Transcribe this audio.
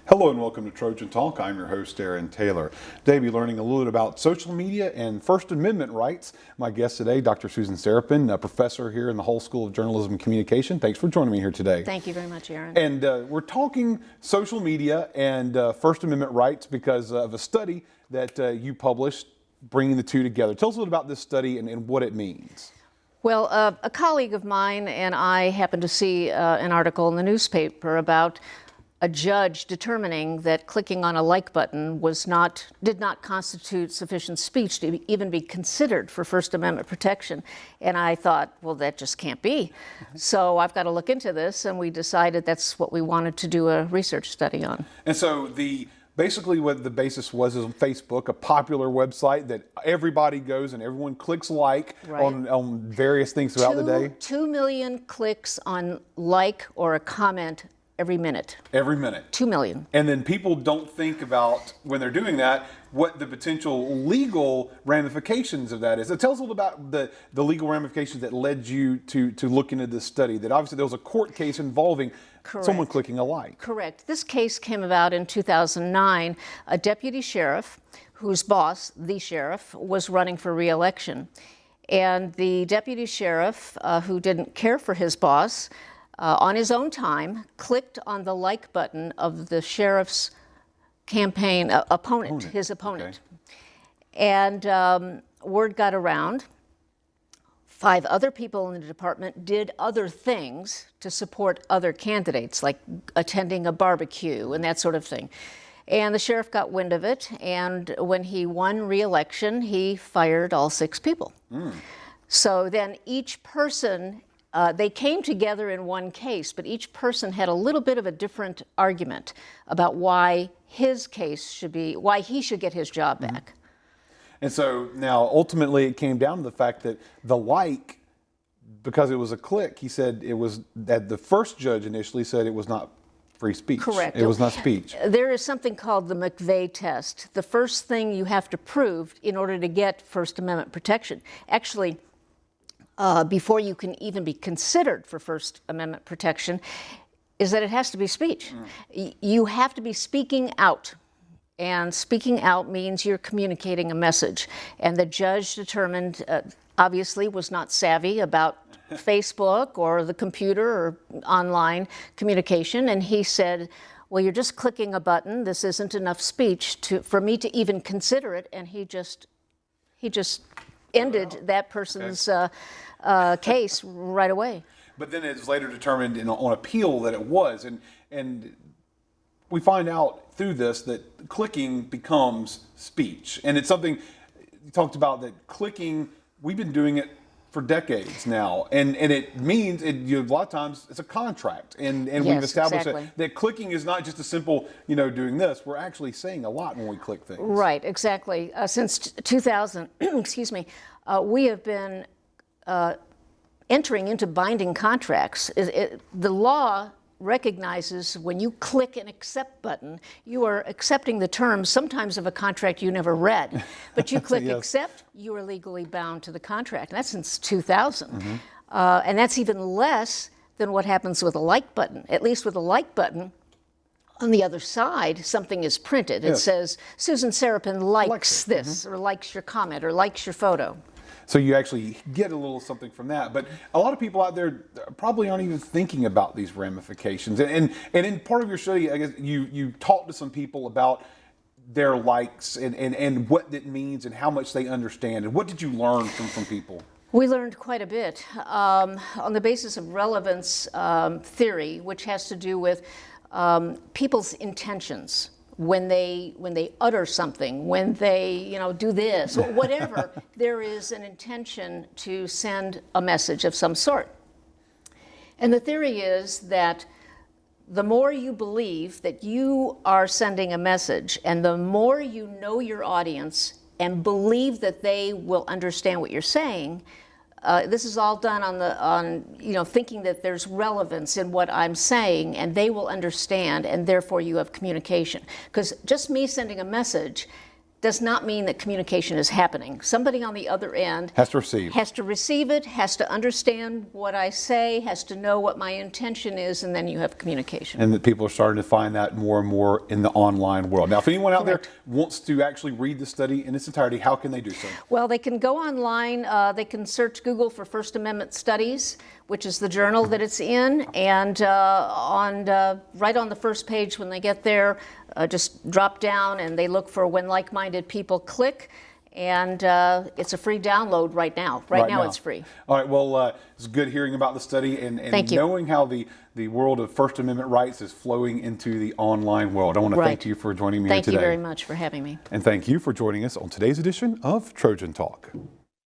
Hello and welcome to Trojan Talk. I'm your host, Aaron Taylor. Today we'll be learning a little bit about social media and First Amendment rights. My guest today, Dr. Susan Sarapin, a professor here in the Hull School of Journalism and Communication. Thanks for joining me here today. Thank you very much, Aaron. And we're talking social media and First Amendment rights because of a study that you published bringing the two together. Tell us a little about this study and what it means. Well, a colleague of mine and I happened to see an article in the newspaper about a judge determining that clicking on a like button did not constitute sufficient speech to even be considered for First Amendment protection. And I thought, well, that just can't be. So I've got to look into this, and we decided that's what we wanted to do a research study on. And so basically what the basis was is on Facebook, a popular website that everybody goes and everyone clicks like on various things throughout the day. 2 million clicks on like or a comment every minute. Every minute. 2 million. And then people don't think about, when they're doing that, what the potential legal ramifications of that is. So tell us a little about the legal ramifications that led you to look into this study, that obviously there was a court case involving someone clicking a like. Correct. This case came about in 2009. A deputy sheriff whose boss, the sheriff, was running for re-election. And the deputy sheriff, who didn't care for his boss, on his own time, clicked on the like button of the sheriff's campaign opponent, his opponent. Okay. And word got around. 5 other people in the department did other things to support other candidates, like attending a barbecue and that sort of thing. And the sheriff got wind of it, and when he won re-election, he fired all 6 people. So then each person, they came together in one case, but each person had a little bit of a different argument about why his case should be, why he should get his job back. And so now ultimately it came down to the fact that the like, because it was a click, he said it was, that the first judge initially said it was not free speech. Correct. It was not speech. There is something called the McVeigh test. The first thing you have to prove in order to get First Amendment protection, actually, before you can even be considered for First Amendment protection, is that it has to be speech. You have to be speaking out. And speaking out means you're communicating a message. And the judge determined, obviously, was not savvy about Facebook or the computer or online communication. And he said, well, you're just clicking a button. This isn't enough speech for me to even consider it. And he just ended that person's case right away. But then it was later determined on appeal that it was. And we find out through this that clicking becomes speech. And it's something you talked about, that clicking, we've been doing it for decades now. And it means, a lot of times, it's a contract. And yes, we've established that clicking is not just a simple, doing this. We're actually saying a lot when we click things. Right, exactly. Since 2000, excuse me, we have been entering into binding contracts. The law recognizes when you click an accept button, you are accepting the terms sometimes of a contract you never read. But you click yes. accept, you are legally bound to the contract. And that's since 2000. And that's even less than what happens with a like button. At least with a like button, on the other side, something is printed. Yes. It says, Susan Sarapin likes this, or likes your comment, or likes your photo. So you actually get a little something from that. But a lot of people out there probably aren't even thinking about these ramifications. And in part of your study, I guess you talked to some people about their likes and what it means and how much they understand. And what did you learn from people? We learned quite a bit on the basis of relevance theory, which has to do with people's intentions. When they utter something, when they do this, or whatever, there is an intention to send a message of some sort. And the theory is that the more you believe that you are sending a message, and the more you know your audience and believe that they will understand what you're saying, this is all done on thinking that there's relevance in what I'm saying, and they will understand, and therefore you have communication. Because just me sending a message does not mean that communication is happening. Somebody on the other end Has to receive. has to receive it, has to understand what I say, has to know what my intention is, and then you have communication. And that people are starting to find that more and more in the online world. Now, if anyone out Correct. there wants to actually read the study in its entirety, how can they do so? Well, they can go online, they can search Google for First Amendment Studies, which is the journal that it's in, and right on the first page when they get there, just drop down and they look for When Like-Minded People Click, and it's a free download right now. Right now it's free. All right, well, it's good hearing about the study and Thank you. knowing how the world of First Amendment rights is flowing into the online world. I want to Right. thank you for joining me Thank here you today. very much for having me. And thank you for joining us on today's edition of Trojan Talk.